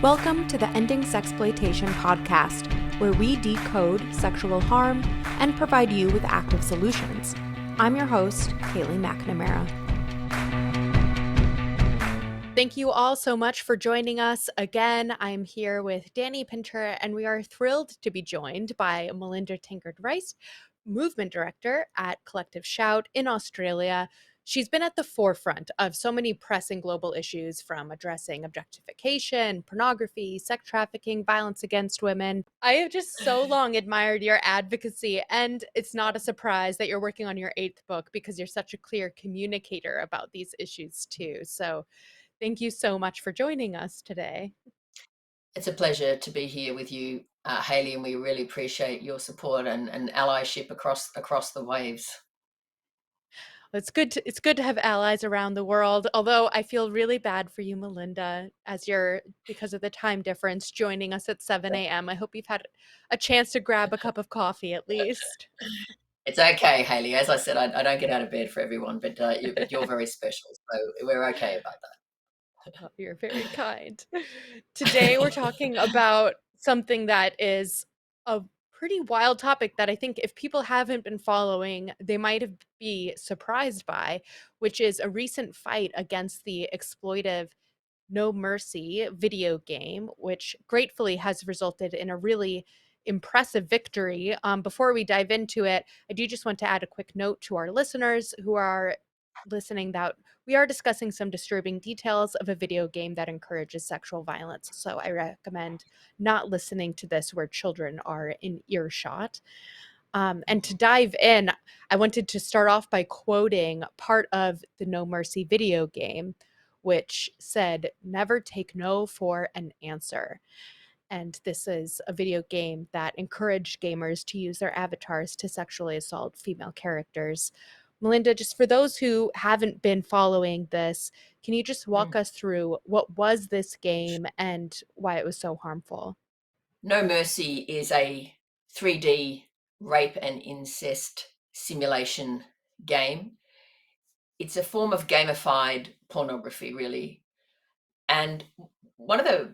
Welcome to the Ending Sexploitation podcast, where we decode sexual harm and provide you with active solutions. I'm your host, Kaylee McNamara. Thank you all so much for joining us again. I'm here with Danny Pinter, and we are thrilled to be joined by Melinda Tankard Reist, Movement Director at Collective Shout in Australia. She's been at the forefront of so many pressing global issues, from addressing objectification, pornography, sex trafficking, violence against women. I have just so long admired your advocacy, and it's not a surprise that you're working on your 8th book because you're such a clear communicator about these issues too. So thank you so much for joining us today. It's a pleasure to be here with you, Hayley, and we really appreciate your support and allyship across the waves. It's good to have allies around the world, although I feel really bad for you, Melinda, as you're, because of the time difference, joining us at 7 a.m. I hope you've had a chance to grab a cup of coffee at least. It's okay, Hayley. As I said, I don't get out of bed for everyone, but you're very special, so we're okay about that. Oh, you're very kind. Today we're talking about something that is a pretty wild topic that I think if people haven't been following, they might have be surprised by, which is a recent fight against the exploitive No Mercy video game, which gratefully has resulted in a really impressive victory. Before we dive into it, I do just want to add a quick note to our listeners who are listening that we are discussing some disturbing details of a video game that encourages sexual violence. So I recommend not listening to this where children are in earshot. And to dive in, I wanted to start off by quoting part of the No Mercy video game, which said, "Never take no for an answer." And this is a video game that encouraged gamers to use their avatars to sexually assault female characters. Melinda, just for those who haven't been following this, can you just walk us through what was this game and why it was so harmful? No Mercy is a 3D rape and incest simulation game. It's a form of gamified pornography, really. And one of the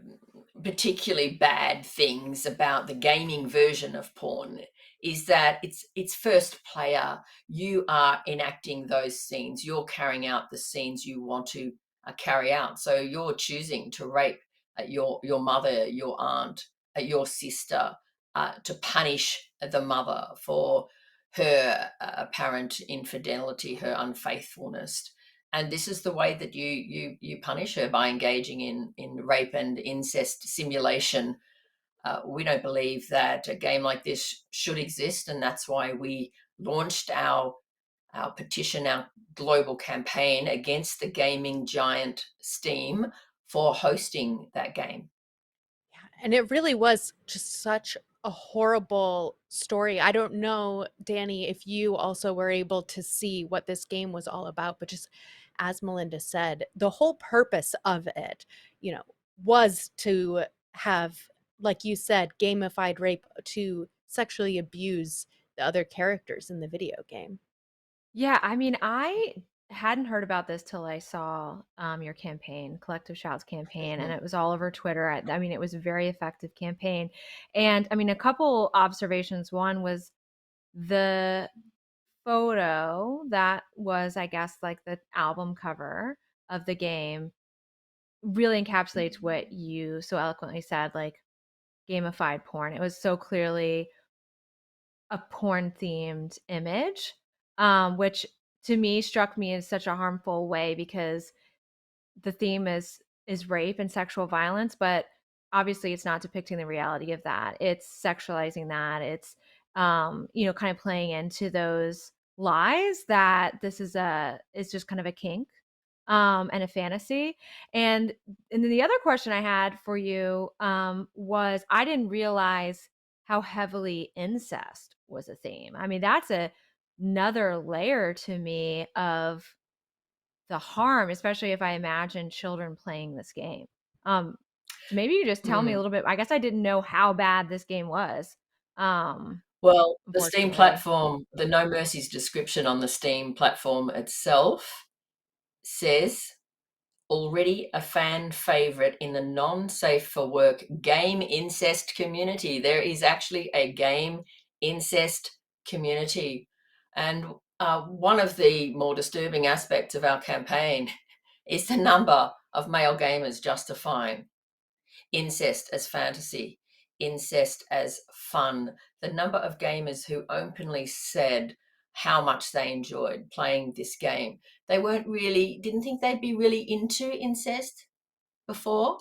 particularly bad things about the gaming version of porn is that it's first player. You are enacting those scenes. You're carrying out the scenes you want to carry out. So you're choosing to rape your mother, your aunt, your sister, to punish the mother for her apparent infidelity, her unfaithfulness. And this is the way that you punish her, by engaging in rape and incest simulation. We don't believe that a game like this should exist, and that's why we launched our petition, our global campaign against the gaming giant Steam for hosting that game. Yeah, and it really was just such a horrible story. I don't know, Danny, if you also were able to see what this game was all about, but just as Melinda said, the whole purpose of it, was to have, like you said, gamified rape to sexually abuse the other characters in the video game. Yeah, I mean, I hadn't heard about this till I saw your campaign, Collective Shouts campaign, and Mhm. it was all over Twitter. I mean, it was a very effective campaign. And I mean, a couple observations. One was the photo that was, I guess, like the album cover of the game really encapsulates what you so eloquently said, like gamified porn. It was so clearly a porn themed image, which to me struck me in such a harmful way because the theme is rape and sexual violence, but obviously it's not depicting the reality of that. It's sexualizing that. It's kind of playing into those lies that this is just kind of a kink and a fantasy. And then the other question I had for you was I didn't realize how heavily incest was a theme. I mean, that's another layer to me of the harm, especially if I imagine children playing this game. So maybe you just tell me a Mm. little bit. I guess I didn't know how bad this game was. Well, the Steam Unfortunately. platform, the No Mercy's description on the Steam platform itself says already a fan favorite in the non-safe for work game incest community. There is actually a game incest community. And one of the more disturbing aspects of our campaign is the number of male gamers justifying incest as fantasy, incest as fun. The number of gamers who openly said how much they enjoyed playing this game. They didn't think they'd be really into incest before,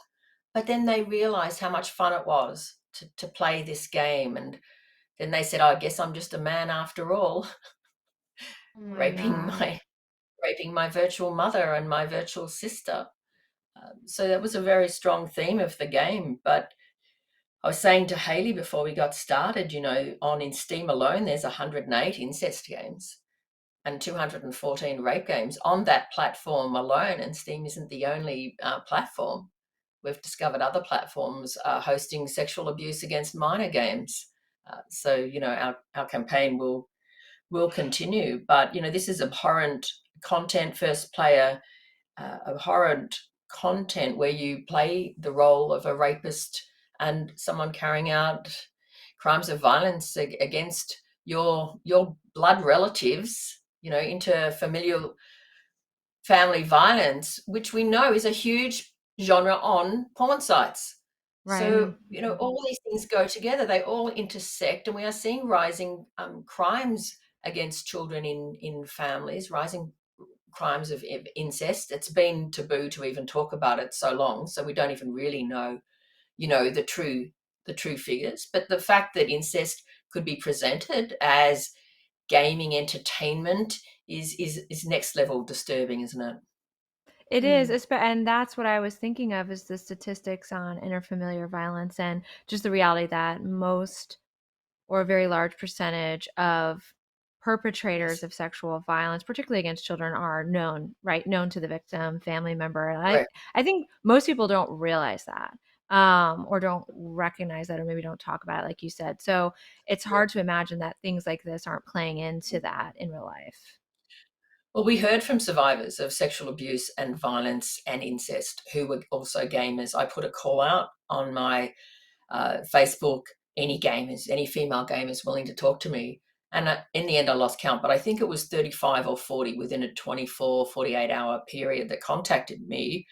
but then they realized how much fun it was to play this game. And then they said, oh, I guess I'm just a man after all, Oh my raping god. my raping my virtual mother and my virtual sister. So that was a very strong theme of the game. But I was saying to Haley before we got started, on in Steam alone, there's 108 incest games and 214 rape games on that platform alone. And Steam isn't the only platform. We've discovered other platforms hosting sexual abuse against minor games. So our campaign will continue. But this is abhorrent content, first player abhorrent content where you play the role of a rapist and someone carrying out crimes of violence against your blood relatives, interfamilial family violence, which we know is a huge genre on porn sites. Right. So, all these things go together, they all intersect, and we are seeing rising crimes against children in families, rising crimes of incest. It's been taboo to even talk about it so long, so we don't even really know, the true figures. But the fact that incest could be presented as gaming entertainment is next level disturbing, isn't it? It is, Mm. and that's what I was thinking of is the statistics on interfamiliar violence and just the reality that most or a very large percentage of perpetrators Yes. of sexual violence, particularly against children, are known, right? Known to the victim, family member. And I, Right. I think most people don't realize that, or don't recognize that, or maybe don't talk about it, like you said. So it's hard to imagine that things like this aren't playing into that in real life. Well, we heard from survivors of sexual abuse and violence and incest who were also gamers. I put a call out on my Facebook, any gamers, any female gamers willing to talk to me. And in the end, I lost count, but I think it was 35 or 40 within a 24, 48-hour period that contacted me.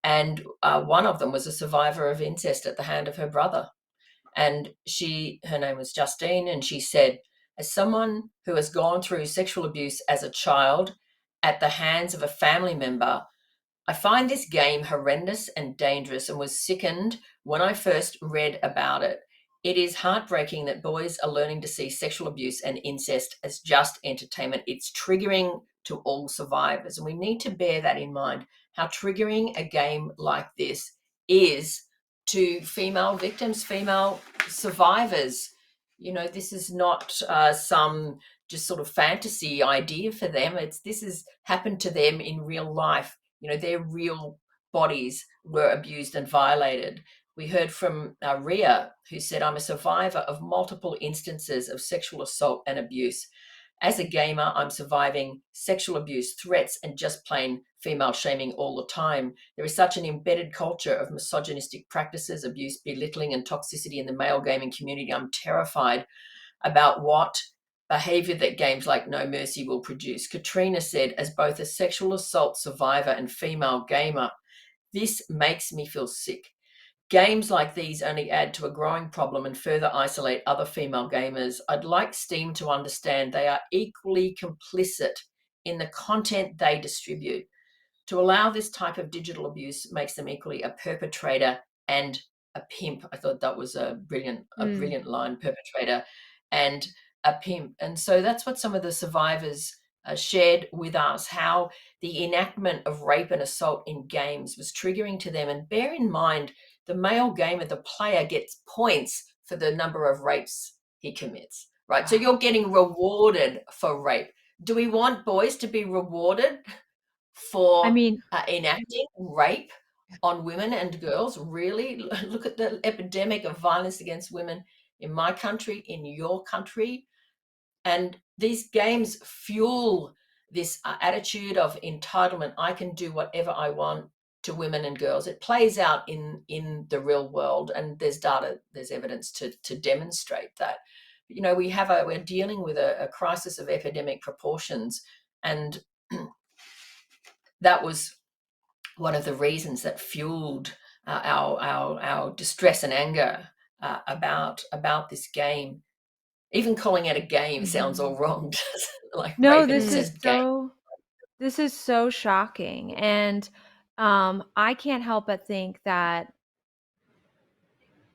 And one of them was a survivor of incest at the hand of her brother. And her name was Justine, and she said, as someone who has gone through sexual abuse as a child at the hands of a family member, I find this game horrendous and dangerous and was sickened when I first read about it. It is heartbreaking that boys are learning to see sexual abuse and incest as just entertainment. It's triggering to all survivors, and we need to bear that in mind, how triggering a game like this is to female victims, female survivors. This is not some just sort of fantasy idea for them. This has happened to them in real life. Their real bodies were abused and violated. We heard from Ria, who said, I'm a survivor of multiple instances of sexual assault and abuse. As a gamer, I'm surviving sexual abuse, threats, and just plain female shaming all the time. There is such an embedded culture of misogynistic practices, abuse, belittling, and toxicity in the male gaming community. I'm terrified about what behavior that games like No Mercy will produce. Katrina said, as both a sexual assault survivor and female gamer, this makes me feel sick. Games like these only add to a growing problem and further isolate other female gamers. I'd like Steam to understand they are equally complicit in the content they distribute. To allow this type of digital abuse makes them equally a perpetrator and a pimp. I thought that was a Mm. brilliant line, perpetrator and a pimp. And so that's what some of the survivors shared with us, how the enactment of rape and assault in games was triggering to them. And bear in mind, the male gamer, the player, gets points for the number of rapes he commits, right? So Wow. you're getting rewarded for rape. Do we want boys to be rewarded I for mean, enacting rape on women and girls? Really? Look at the epidemic of violence against women in my country, in your country. And these games fuel this attitude of entitlement. I can do whatever I want. to women and girls. It plays out in the real world, and there's data, there's evidence to demonstrate that. You know, we're dealing with a crisis of epidemic proportions, and that was one of the reasons that fueled our distress and anger about this game. Even calling it a game sounds all wrong. Like No, rape, and it says game. this is so shocking, and, I can't help but think that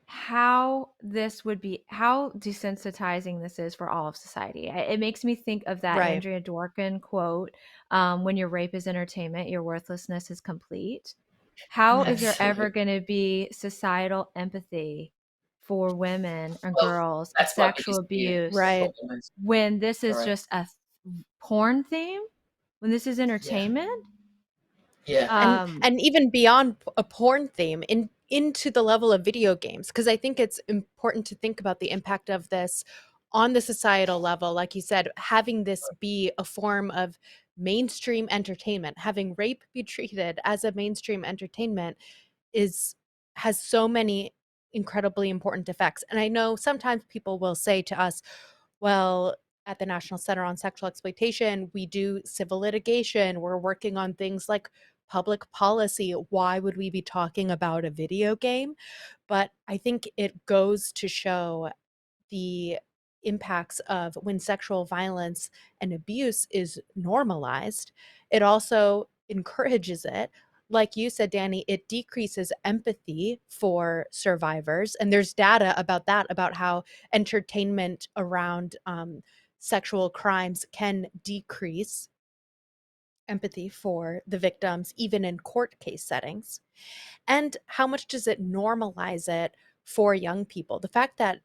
how desensitizing this is for all of society. It makes me think of that Right. Andrea Dworkin quote, "When your rape is entertainment, your worthlessness is complete." How is there ever Absolutely. gonna be societal empathy for women and Well, girls and that's my sexual biggest fear abuse for Right. women. when this is Correct. just a porn theme? When this is Yeah. entertainment? Yeah. Um, And even beyond a porn theme into the level of video games, because I think it's important to think about the impact of this on the societal level. Like you said, having this be a form of mainstream entertainment, having rape be treated as a mainstream entertainment is has so many incredibly important effects. And I know sometimes people will say to us, well, at the National Center on Sexual Exploitation, we do civil litigation. We're working on things like public policy. Why would we be talking about a video game? But I think it goes to show the impacts of when sexual violence and abuse is normalized. It also encourages it. Like you said, Danny, it decreases empathy for survivors. And there's data about that, about how entertainment around sexual crimes can decrease empathy for the victims, even in court case settings. And how much does it normalize it for young people? The fact that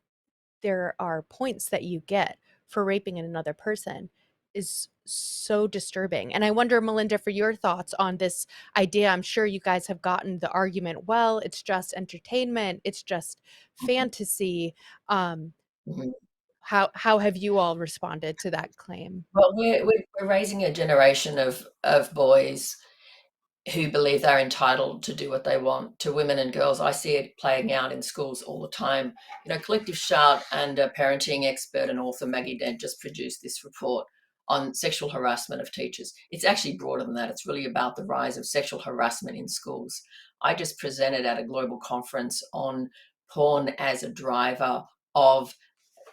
there are points that you get for raping another person is so disturbing. And I wonder, Melinda, for your thoughts on this idea. I'm sure you guys have gotten the argument, well, it's just entertainment, it's just fantasy. Um, Mhm. how have you all responded to that claim? Well, we're raising a generation of boys who believe they're entitled to do what they want to women and girls. I see it playing out in schools all the time. You know, Collective Shout and a parenting expert and author Maggie Dent just produced this report on sexual harassment of teachers. It's actually broader than that. It's really about the rise of sexual harassment in schools. I just presented at a global conference on porn as a driver of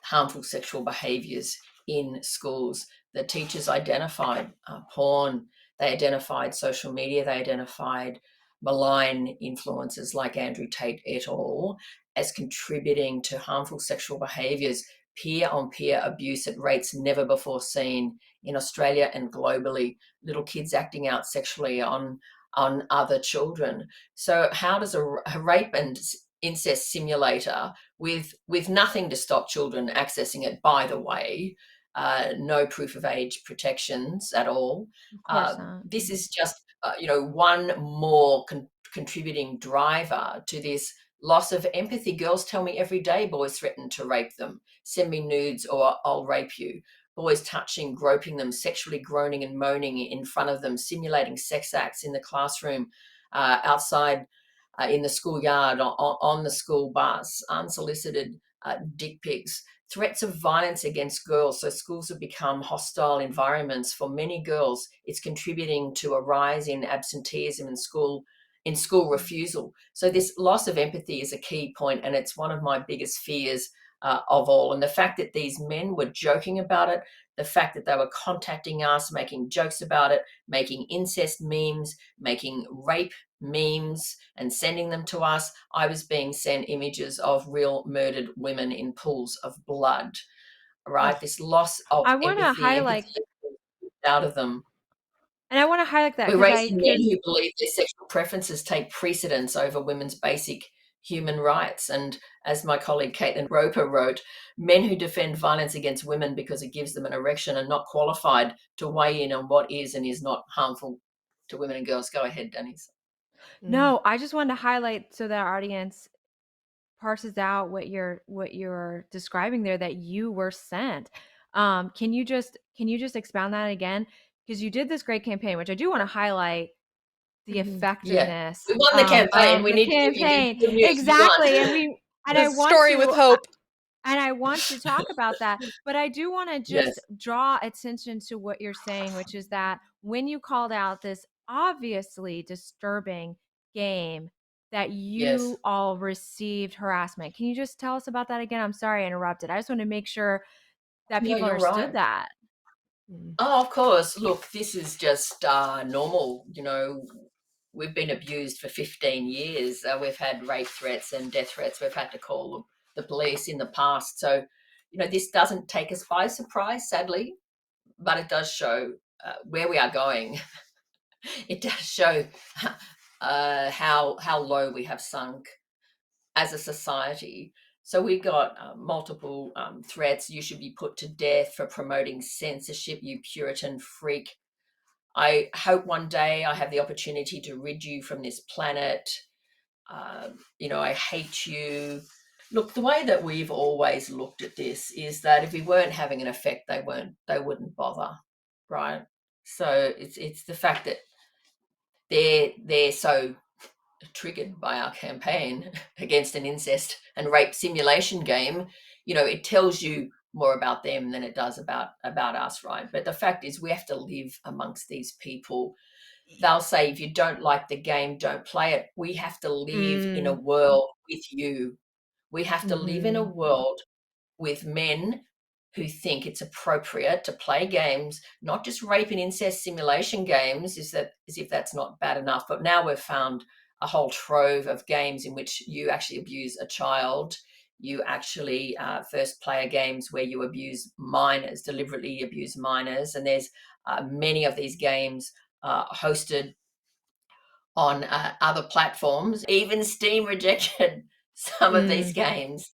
harmful sexual behaviours in schools. The teachers identified porn, they identified social media, they identified malign influences like Andrew Tate et al. As contributing to harmful sexual behaviours, peer on peer abuse at rates never before seen in Australia and globally, little kids acting out sexually on other children. So how does a rape and incest simulator with nothing to stop children accessing it, by the way, no proof of age protections at all. of course not. This is just one more contributing driver to this loss of empathy. Girls tell me every day boys threaten to rape them, send me nudes or I'll rape you. Boys touching, groping them, sexually groaning and moaning in front of them, simulating sex acts in the classroom, outside, in the schoolyard, on the school bus, unsolicited dick pics, threats of violence against girls. So schools have become hostile environments for many girls. It's contributing to a rise in absenteeism in school refusal. So this loss of empathy is a key point, and it's one of my biggest fears of all. And the fact that these men were joking about it, the fact that they were contacting us, making jokes about it, making incest memes, making rape memes and sending them to us. I was being sent images of real murdered women in pools of blood, right? Ugh. This loss of I wanna empathy highlight out of them. and I wanna highlight that We're because I raising men could who believe their sexual preferences take precedence over women's basic human rights. And as my colleague Caitlin Roper wrote, men who defend violence against women because it gives them an erection are not qualified to weigh in on what is and is not harmful to women and girls. Go ahead, Denise. Mm. no, I just wanted to highlight so that our audience parses out what you're describing there that you were sent. Can you just expound that again? Because you did this great campaign, which I do want to highlight. the Mhm. Yeah. effectiveness We won the campaign. of We the need to give you campaign. good news. You Exactly. won. And The story with hope. I want to talk about that, but I do want to just Yes. draw attention to what you're saying, which is that when you called out this obviously disturbing game that Yes. you all received harassment. Can you just tell us about that again? I'm sorry I interrupted. I just want to make sure that No, people you're understood right. that. Mm. Oh, of course. Look, this is just normal. We've been abused for 15 years. We've had rape threats and death threats. We've had to call the police in the past. So, this doesn't take us by surprise, sadly, but it does show where we are going. It does show how low we have sunk as a society. So we got multiple threats. You should be put to death for promoting censorship, you Puritan freak. I hope one day I have the opportunity to rid you from this planet. I hate you. Look, the way that we've always looked at this is that if we weren't having an effect, they wouldn't bother, right? So it's the fact that they're so triggered by our campaign against an incest and rape simulation game. It tells you more about them than it does about us, right? But the fact is we have to live amongst these people. They'll say if you don't like the game, don't play it. We have to live in a Mm. world with you. We have to live in a Mhm. world with men who think it's appropriate to play games, not just rape and incest simulation games, as if that's not bad enough. But now we've found a whole trove of games in which you actually abuse a child. You actually first player games where you abuse minors, deliberately abuse minors. And there's many of these games hosted on other platforms. Even Steam rejected some of these Mm. games.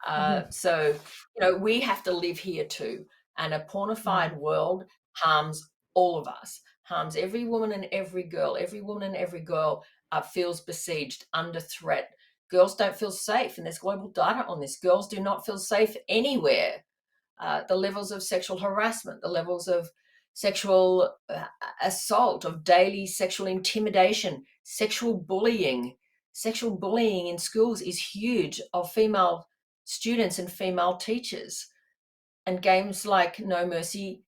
Mhm. We have to live here too. And a pornified Mhm. world harms all of us, harms every woman and every girl. Every woman and every girl feels besieged, under threat. Girls don't feel safe, and there's global data on this. Girls do not feel safe anywhere. The levels of sexual harassment, the levels of sexual assault, of daily sexual intimidation, sexual bullying. Sexual bullying in schools is huge, of female students and female teachers. And games like No Mercy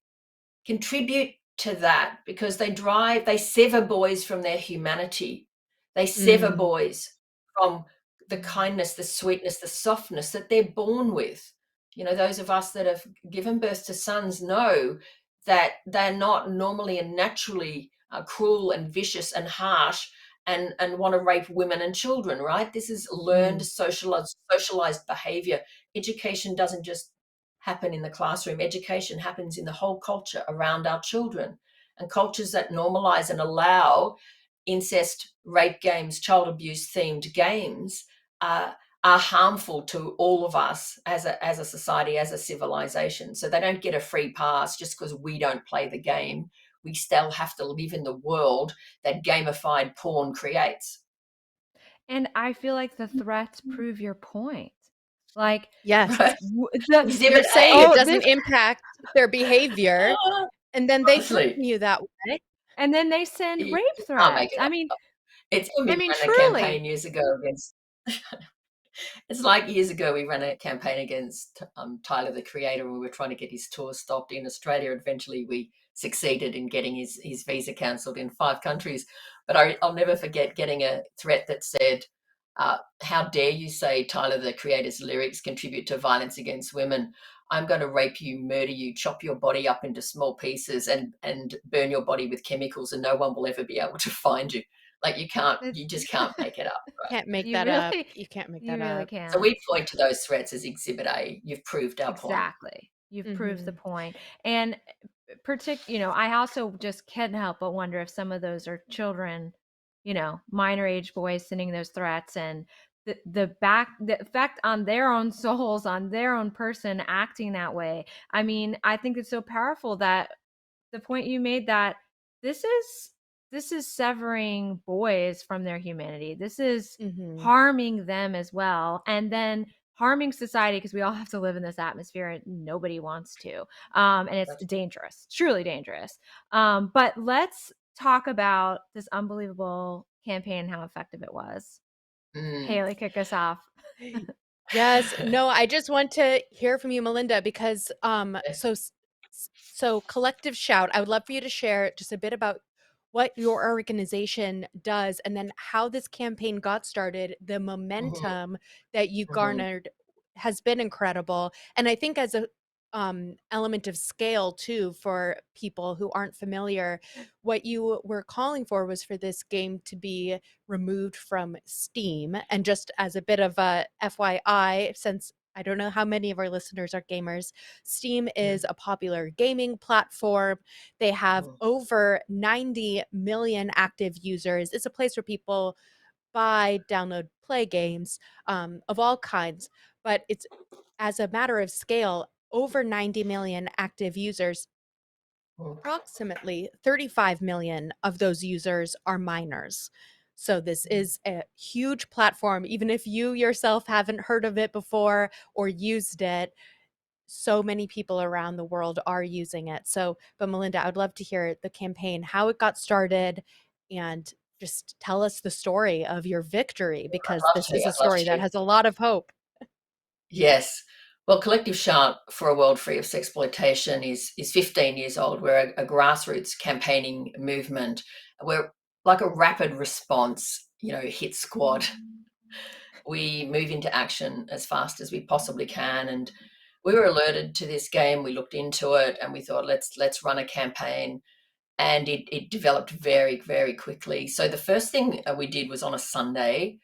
contribute to that because they sever boys from their humanity. They sever Mm. boys from the kindness, the sweetness, the softness that they're born with. Those of us that have given birth to sons know that they're not normally and naturally cruel and vicious and harsh and want to rape women and children, right? This is learned Mm. socialized behavior. Education doesn't just happen in the classroom. Education happens in the whole culture around our children. And cultures that normalize and allow incest, rape games, child abuse themed games are harmful to all of us as a society, as a civilization. So they don't get a free pass just because we don't play the game. We still have to live in the world that gamified porn creates. And I feel like the threats prove your point. Like Yes. Right? You're Exhibit saying it A. doesn't impact their behavior, and then they Honestly, threaten you that way. and then they send you rape can't make threats. it up. It's when we ran a campaign Truly. years ago against. It's like years ago we ran a campaign against Tyler, the creator, and we were trying to get his tour stopped in Australia. Eventually, we succeeded in getting his visa cancelled in 5 countries. But I'll never forget getting a threat that said, "How dare you say Tyler, the creator's lyrics contribute to violence against women? I'm going to rape you, murder you, chop your body up into small pieces, and burn your body with chemicals, and no one will ever be able to find you." Like It's you just can't make it up. Can't make you that up. really You can't make you that really up. So can't. we point to those threats as Exhibit A. You've proved our point. Exactly. You've proved the Mhm. point. And I also just can't help but wonder if some of those are children, minor age boys sending those threats and the effect on their own souls, on their own person acting that way. I mean, I think it's so powerful that the point you made that this is this is severing boys from their humanity. This is Mhm. harming them as well, and then harming society because we all have to live in this atmosphere and nobody wants to. And it's That's dangerous, truly dangerous. But let's talk about this unbelievable campaign and how effective it was. Mm. Haley, kick us off. Yes. No, I just want to hear from you, Melinda, because so Collective Shout, I would love for you to share just a bit about what your organization does and then how this campaign got started. The Mhm, momentum that you mhm, garnered has been incredible. And I think as a element of scale too, for people who aren't familiar, what you were calling for was for this game to be removed from Steam. And just as a bit of a FYI, since I don't know how many of our listeners are gamers, Steam mm, is a popular gaming platform. They have mhm, over 90 million active users. It's a place where people buy, download, play games of all kinds. But it's, as a matter of scale, over 90 million active users. mm, Approximately 35 million of those users are minors. So this mm. is a huge platform. Even if you yourself haven't heard of it before or used it, so many people around the world are using it. So, but Melinda, I would love to hear the campaign, how it got started, and just tell us the story of your victory, I'd because love this to. is a I'd love story that to. has a lot of hope. Yes. Well, Collective Shark for a World Free of Sexploitation is 15 years old. We're a grassroots campaigning movement. We're like a rapid response, hit squad. We move into action as fast as we possibly can. And we were alerted to this game. We looked into it and we thought, let's run a campaign. And it developed very, very quickly. So the first thing we did was on a Sunday.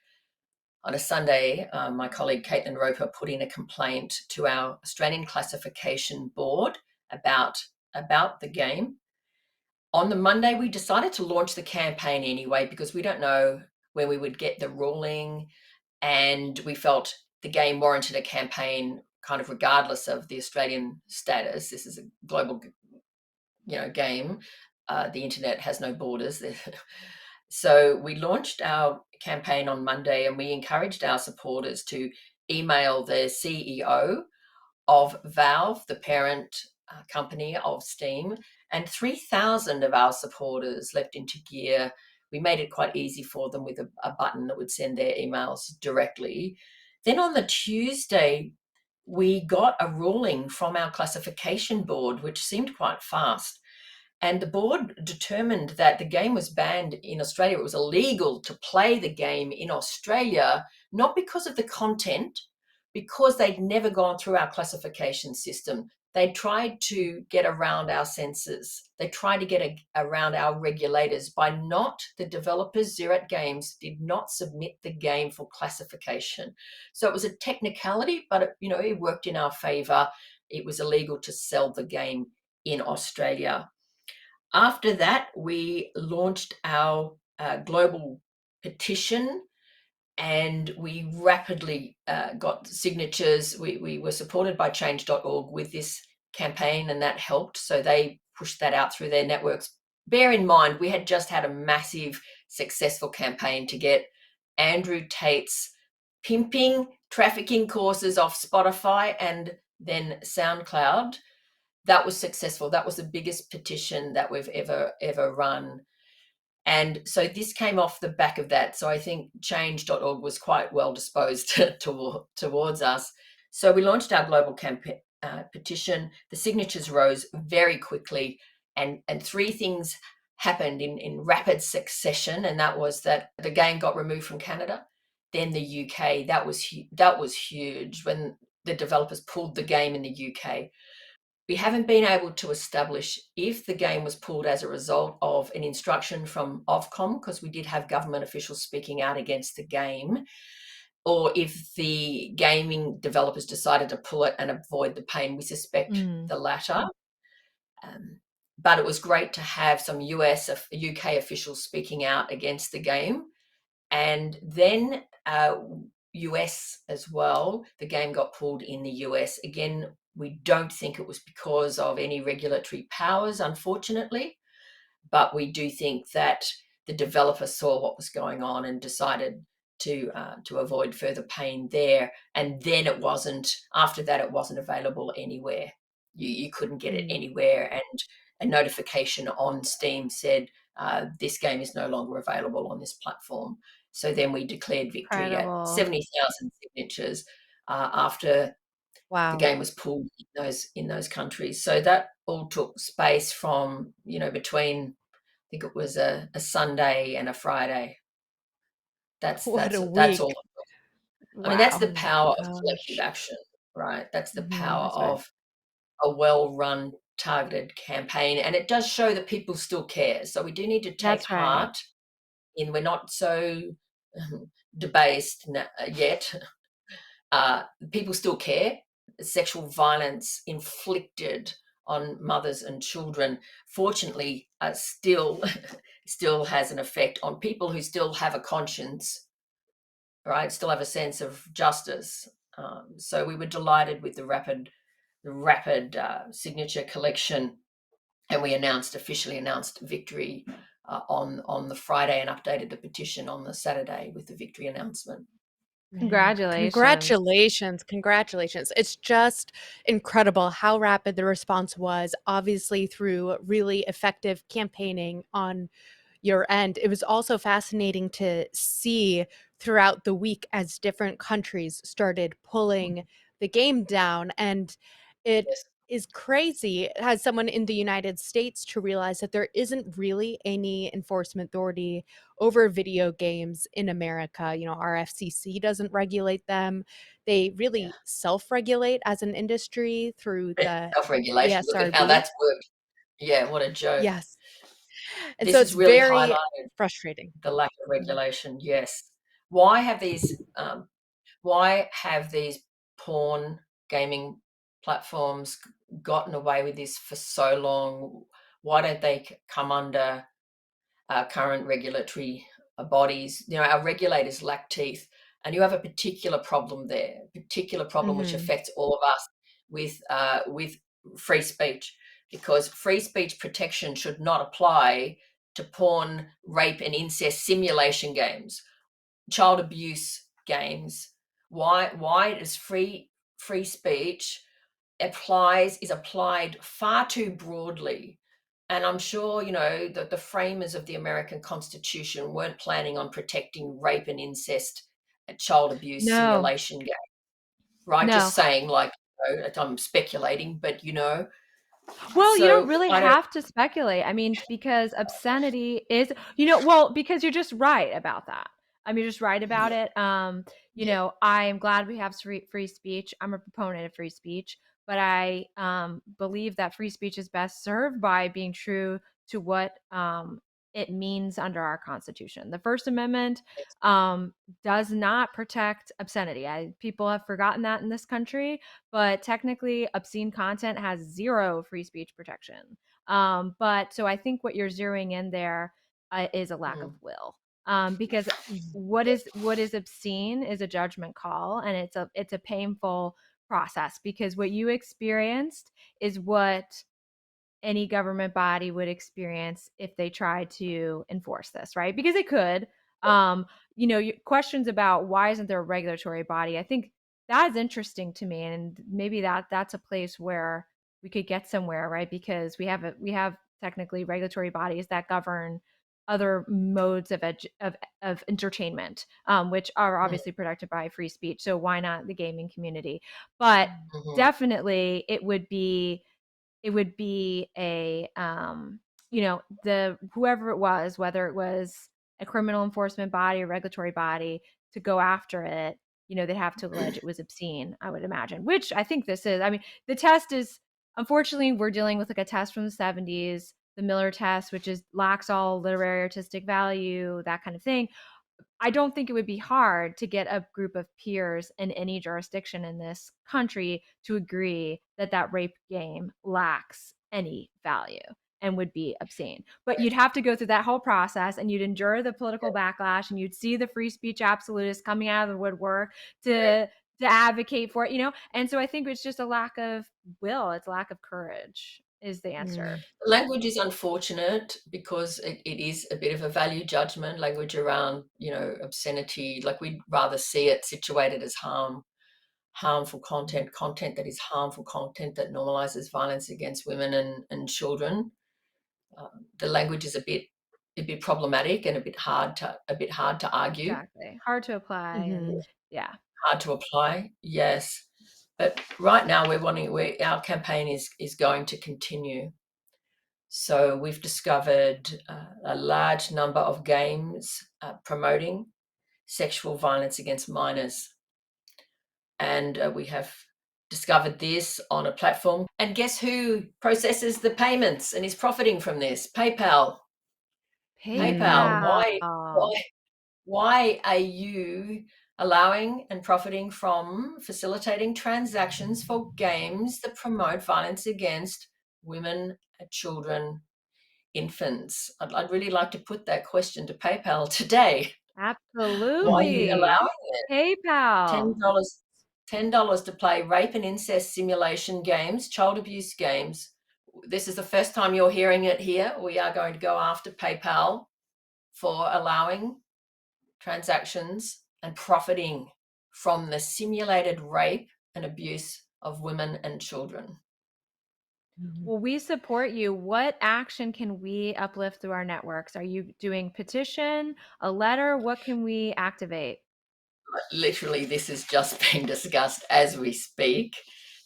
On a Sunday, my colleague Caitlin Roper put in a complaint to our Australian Classification Board about the game. On the Monday, we decided to launch the campaign anyway because we don't know when we would get the ruling, and we felt the game warranted a campaign kind of regardless of the Australian status. This is a global, game. The internet has no borders. So we launched our campaign on Monday and we encouraged our supporters to email the CEO of Valve, the parent company of Steam, and 3,000 of our supporters leapt into gear. We made it quite easy for them with a button that would send their emails directly. Then on the Tuesday, we got a ruling from our classification board, which seemed quite fast. And the board determined that the game was banned in Australia. It was illegal to play the game in Australia, not because of the content, because they'd never gone through our classification system. They tried to get around our censors. They tried to get around our regulators by not, the developers, Xerat Games, did not submit the game for classification. So it was a technicality, but it worked in our favor. It was illegal to sell the game in Australia. After that, we launched our global petition and we rapidly got signatures. We were supported by change.org with this campaign, and that helped. So they pushed that out through their networks. Bear in mind, we had just had a massive, successful campaign to get Andrew Tate's pimping, trafficking courses off Spotify and then SoundCloud. That was successful. That was the biggest petition that we've ever run. And so this came off the back of that. So I think change.org was quite well disposed towards us. So we launched our global petition. The signatures rose very quickly, and three things happened in rapid succession. And that was that the game got removed from Canada, then the UK. That was huge when the developers pulled the game in the UK. We haven't been able to establish if the game was pulled as a result of an instruction from Ofcom, because we did have government officials speaking out against the game, or if the gaming developers decided to pull it and avoid the pain. We suspect Mm. the latter. Um, but it was great to have some UK officials speaking out against the game. And then US as well, the game got pulled in the US. Again, we don't think it was because of any regulatory powers, unfortunately, but we do think that the developer saw what was going on and decided to avoid further pain there. And then after that, it wasn't available anywhere. You couldn't get it Mm. anywhere. And a notification on Steam said this game is no longer available on this platform. So then we declared victory at Incredible. 70,000 signatures after the Wow. game was pulled in those countries. So that all took space from, between, I think it was a Sunday and a Friday. That's What a that's all. week. I mean, that's Wow. the Oh my power of collective gosh. action, right? That's the power That's right. of a well-run targeted campaign, and it does show that people still care. So we do need to take That's right. heart in, we're not so debased yet. People still care. Sexual violence inflicted on mothers and children, fortunately, still still has an effect on people who still have a conscience, right? Still have a sense of justice. So we were delighted with the rapid signature collection, and we officially announced victory on the Friday, and updated the petition on the Saturday with the victory announcement. Man, Congratulations. congratulations, congratulations. It's just incredible how rapid the response was, obviously through really effective campaigning on your end. It was also fascinating to see throughout the week as different countries started pulling the game down. And it Yes, is crazy as someone in the United States to realize that there isn't really any enforcement authority over video games in America. You know, our FCC doesn't regulate them. They yeah. really self-regulate as an industry through the Self-regulation. Look at how ESRB. that's worked. Yeah, what a joke. Yes. And so This it's has really very highlighted frustrating. the lack of Mhm. regulation. Yes. Why have these why have these porn gaming platforms gotten away with this for so long? Why don't they come under current regulatory bodies? Our regulators lack teeth, and you have a particular problem there, particular problem which Mhm. affects all of us with free speech, because free speech protection should not apply to porn, rape, and incest simulation games, child abuse games. Why is free speech is applied far too broadly? And I'm sure, that the framers of the American Constitution weren't planning on protecting rape and incest and child abuse No. simulation games, right? No. Just saying, like, I'm speculating, but Well, you don't so really I don't. have to speculate. I mean, because obscenity is, because you're just right about that. You're just right about Yeah, it. yeah, I am glad we have free speech. I'm a proponent of free speech, but I believe that free speech is best served by being true to what it means under our Constitution. The First Amendment yes, does not protect obscenity. People have forgotten that in this country, but technically obscene content has zero free speech protection. But so I think what you're zeroing in there is a lack of mhm, will, because Mhm. what is obscene is a judgment call, and it's a painful process, because what you experienced is what any government body would experience if they tried to enforce this, right? Because they could. Questions about why isn't there a regulatory body? I think that is interesting to me, and maybe that's a place where we could get somewhere, right? Because we have technically regulatory bodies that govern other modes of entertainment, which are mhm, obviously protected by free speech. So why not the gaming community? But mhm, definitely, it would be a the whoever it was, whether it was a criminal enforcement body or regulatory body, to go after it. They'd have to allege it was obscene, I would imagine, which I think this is. The test is, unfortunately, we're dealing with like a test from the 70s, the Miller test, which is lacks all literary artistic value, that kind of thing. I don't think it would be hard to get a group of peers in any jurisdiction in this country to agree that that rape game lacks any value and would be obscene. But you'd have to go through that whole process, and you'd endure the political backlash, and you'd see the free speech absolutists coming out of the woodwork to advocate for it. And so I think it's just a lack of will, it's a lack of courage is the answer. Mm. Language is unfortunate because it is a bit of a value judgment, language around, obscenity. Like, we'd rather see it situated as harmful content that is harmful content that normalizes violence against women and children. The language is a bit it'd be problematic and a bit hard to argue, Exactly. Hard to apply and Mhm. yeah. hard to apply. Yes, but right now our campaign is going to continue. So we've discovered a large number of games promoting sexual violence against minors, and we have discovered this on a platform. And guess who processes the payments and is profiting from this? PayPal. PayPal. Mm. PayPal. Why are you allowing and profiting from facilitating transactions for games that promote violence against women, children, infants? I'd really like to put that question to PayPal today. Why are you Absolutely. allowing it? PayPal. $10 to play rape and incest simulation games, child abuse games. This is the first time you're hearing it here. We are going to go after PayPal for allowing transactions and profiting from the simulated rape and abuse of women and children. Mhm. Well, we support you. What action can we uplift through our networks? Are you doing petition, a letter? What can we activate? Literally, this is just being discussed as we speak.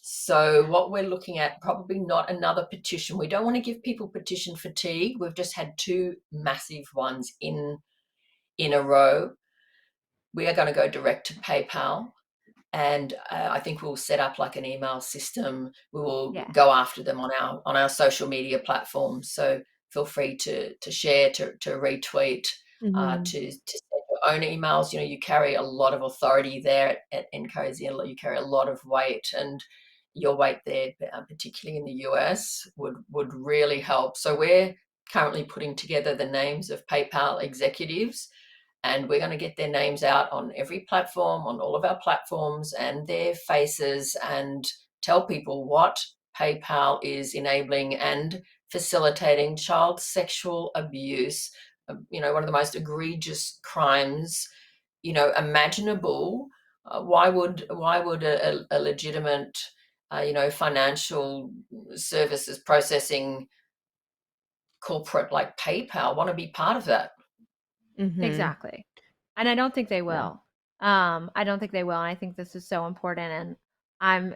So, what we're looking at, probably not another petition. We don't want to give people petition fatigue. We've just had two massive ones in a row. We are going to go direct to PayPal, and I think we'll set up like an email system. We will Yeah. go after them on our social media platforms. So feel free to share, to retweet, Mhm. to send your own emails. You know, you carry a lot of authority there at NCOSE. You carry a lot of weight, and your weight there, particularly in the US, would really help. So we're currently putting together the names of PayPal executives, and we're going to get their names out on every platform, on all of our platforms, and their faces, and tell people what PayPal is enabling and facilitating child sexual abuse. One of the most egregious crimes, imaginable. Why would a legitimate, financial services processing corporate like PayPal want to be part of that? Mhm. Exactly. And I don't think they Yeah. will. I don't think they will. And I think this is so important. And I'm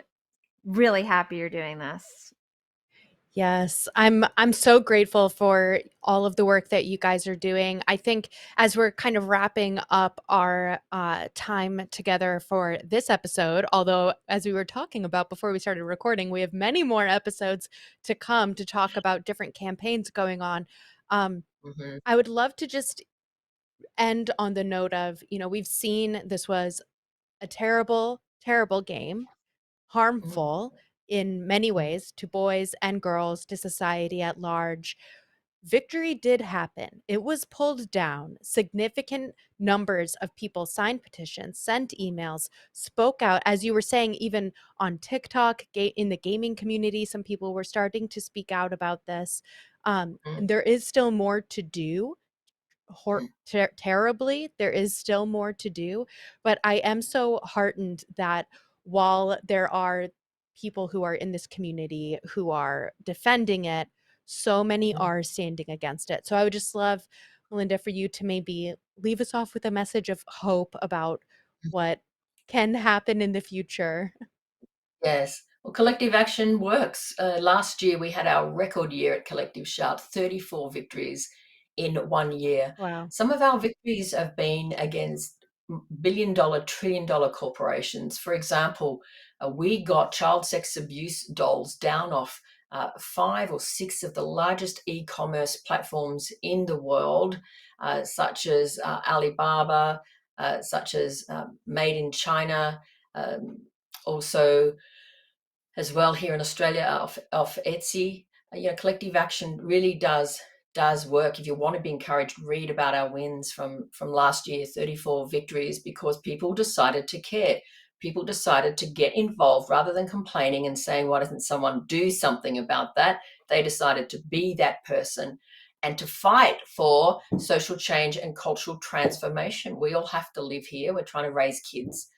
really happy you're doing this. Yes, I'm so grateful for all of the work that you guys are doing. I think as we're kind of wrapping up our time together for this episode, although as we were talking about before we started recording, we have many more episodes to come to talk about different campaigns going on. Um, Mm-hmm. I would love to just end on the note of, we've seen this was a terrible, terrible game, harmful in many ways to boys and girls, to society at large. Victory did happen. It was pulled down. Significant numbers of people signed petitions, sent emails, spoke out. As you were saying, even on TikTok, in the gaming community, some people were starting to speak out about this. And there is still more to do. Terribly, there is still more to do, but I am so heartened that while there are people who are in this community who are defending it, so many Mm-hmm. are standing against it. So I would just love, Melinda, for you to maybe leave us off with a message of hope about what can happen in the future. Yes. Well, collective action works. Last year, we had our record year at Collective Shout, 34 victories in 1 year. Wow. Some of our victories have been against billion-dollar, trillion-dollar corporations. For example, we got child sex abuse dolls down off 5 or 6 of the largest e-commerce platforms in the world, such as Alibaba, such as Made in China, um, also as well here in Australia off Etsy. Collective action really does work. If you want to be encouraged, read about our wins from last year, 34 victories, because people decided to care. People decided to get involved rather than complaining and saying, why doesn't someone do something about that? They decided to be that person and to fight for social change and cultural transformation. We all have to live here. We're trying to raise kids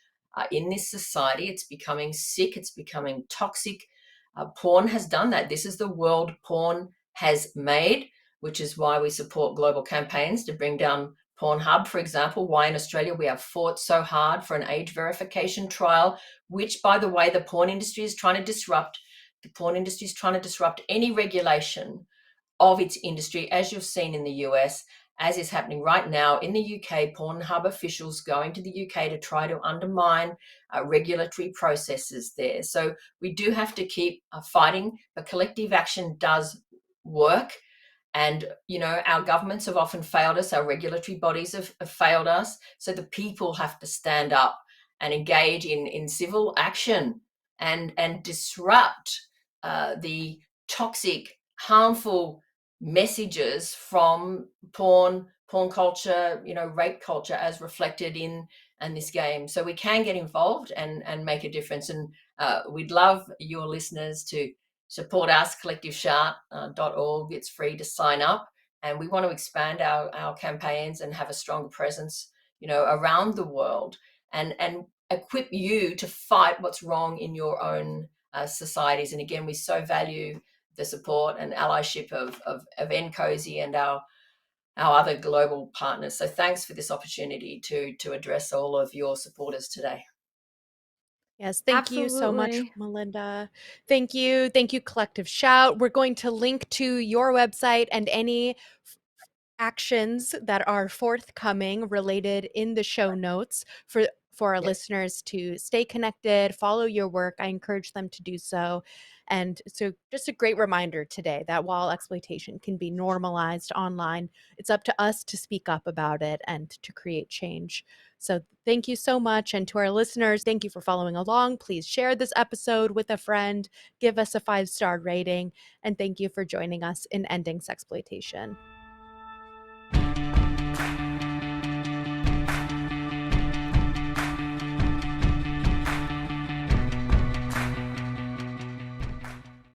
in this society. It's becoming sick, it's becoming toxic. Porn has done that. This is the world porn has made. which is why we support global campaigns to bring down Pornhub, for example. Why in Australia we have fought so hard for an age verification trial, which, by the way, the porn industry is trying to disrupt. The porn industry is trying to disrupt any regulation of its industry, as you've seen in the US, as is happening right now in the UK. Pornhub officials going to the UK to try to undermine regulatory processes there. So we do have to keep fighting, but collective action does work. And, our governments have often failed us, our regulatory bodies have failed us. So the people have to stand up and engage in civil action and disrupt the toxic, harmful messages from porn culture, rape culture, as reflected in this game. So we can get involved and make a difference. And we'd love your listeners to support us, collectiveshout.org. It's free to sign up. And we want to expand our campaigns and have a stronger presence, around the world, and equip you to fight what's wrong in your own societies. And again, we so value the support and allyship of NCOSE and our other global partners. So thanks for this opportunity to address all of your supporters today. Yes, thank you so much, Absolutely. Melinda. Thank you. Thank you, Collective Shout. We're going to link to your website and any actions that are forthcoming related in the show notes for our Yep. listeners to stay connected, follow your work. I encourage them to do so. And so just a great reminder today that while exploitation can be normalized online, it's up to us to speak up about it and to create change. So thank you so much. And to our listeners, thank you for following along. Please share this episode with a friend, give us a 5-star rating, and thank you for joining us in Ending Sexploitation.